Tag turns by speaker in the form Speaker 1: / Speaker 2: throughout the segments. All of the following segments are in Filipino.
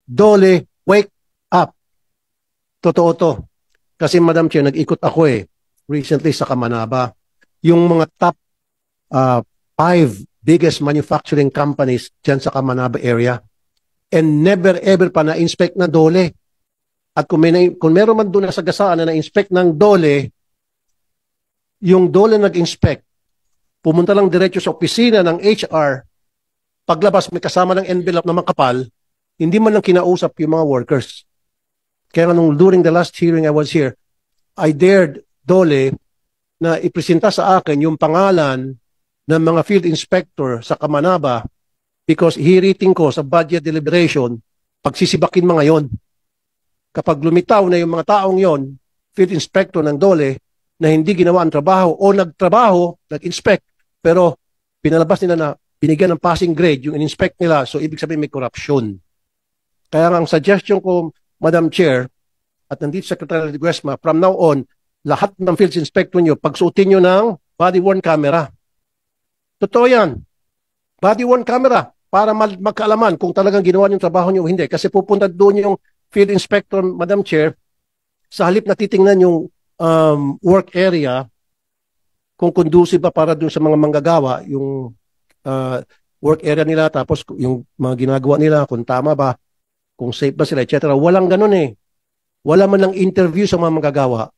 Speaker 1: Dole, wake up. Totoo to. Kasi Madam Chair, nag-ikot ako recently sa Kamanaba. Yung mga top 5 biggest manufacturing companies dyan sa Kamanaba area, and never ever pa na-inspect na Dole. At kung meron man doon na sagasaan na na-inspect ng Dole, yung Dole nag-inspect, pumunta lang diretso sa opisina ng HR, paglabas may kasama ng envelope na makapal, hindi man lang kinausap yung mga workers. Kaya during the last hearing I was here, I dared Dole na ipresenta sa akin yung pangalan ng mga field inspector sa Kamanaba because hiriting ko sa budget deliberation, pagsisibakin mga yon. Kapag lumitaw na yung mga taong yon, field inspector ng Dole, na hindi ginawa ang trabaho o nagtrabaho, nag-inspect, pero pinalabas nila na binigyan ng passing grade yung in-inspect nila, so ibig sabihin may corruption. Kaya nga ang suggestion ko, Madam Chair, at nandito Secretary Ledesma, from now on, lahat ng field inspector nyo, pagsuotin nyo ng body-worn camera. Totoo yan. Body-worn camera para magkaalaman kung talagang ginawa yung trabaho nyo o hindi. Kasi pupunta doon yung field inspector, Madam Chair, sa halip na titingnan yung work area, kung conducive ba para doon sa mga manggagawa, yung work area nila, tapos yung mga ginagawa nila, kung tama ba, kung safe ba sila, etc. Walang ganun Wala man lang interview sa mga manggagawa.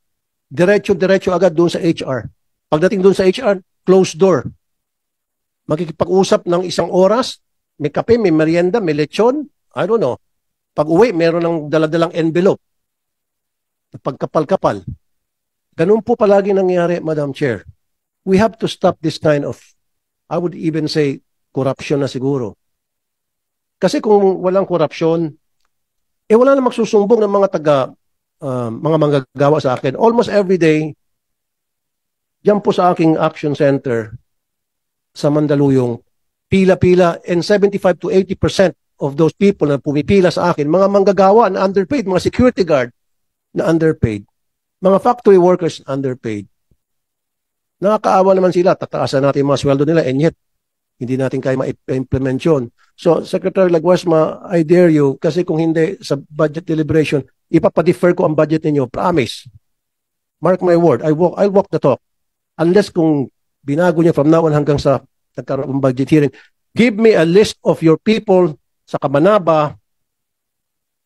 Speaker 1: Diretso agad doon sa HR. Pagdating doon sa HR, closed door. Makikipag-usap ng 1 oras, may kape, may merienda, may lechon, I don't know. Pag uwi, meron ng daladalang envelope. Pagkapal-kapal. Ganun po palagi nangyayari, Madam Chair. We have to stop this kind of, I would even say, corruption na siguro. Kasi kung walang korupsyon, wala na magsusumbong ng mga manggagawa sa akin. Almost every day, diyan po sa aking action center sa Mandaluyong, pila-pila, and 75 to 80% of those people na pumipila sa akin, mga manggagawa na underpaid, mga security guard na underpaid, mga factory workers underpaid. Nakakaawa naman sila, tataasan natin yung mga sweldo nila, and yet, hindi natin kaya ma-implement yun. So, Secretary Ledesma, I dare you, kasi kung hindi sa budget deliberation, ipapadefer ko ang budget ninyo. Promise. Mark my word, I'll walk the talk. Unless kung binago niya from now on hanggang sa nagkaroon ng budget hearing, give me a list of your people sa Kamanaba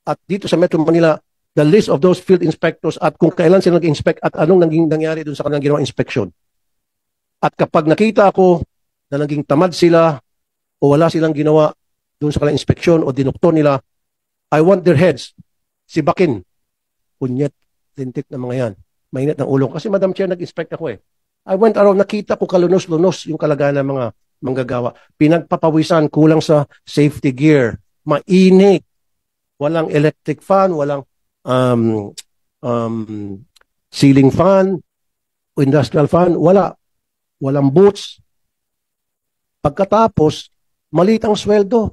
Speaker 1: at dito sa Metro Manila, the list of those field inspectors at kung kailan sila nag-inspect at anong nangyari doon sa kanilang ginawang inspection. At kapag nakita ako na naging tamad sila o wala silang ginawa doon sa kanilang inspeksyon o dinoktor nila, I want their heads. Sibakin. Punyet, lintik na mga yan. Mainit ng ulong. Kasi Madam Chair, nag-inspect ako I went around, nakita ko kalunos-lunos yung kalagayan ng mga manggagawa. Pinagpapawisan, kulang sa safety gear. Mainit. Walang electric fan, walang ceiling fan, industrial fan, wala. Walang boots. Pagkatapos, maliit ang sweldo.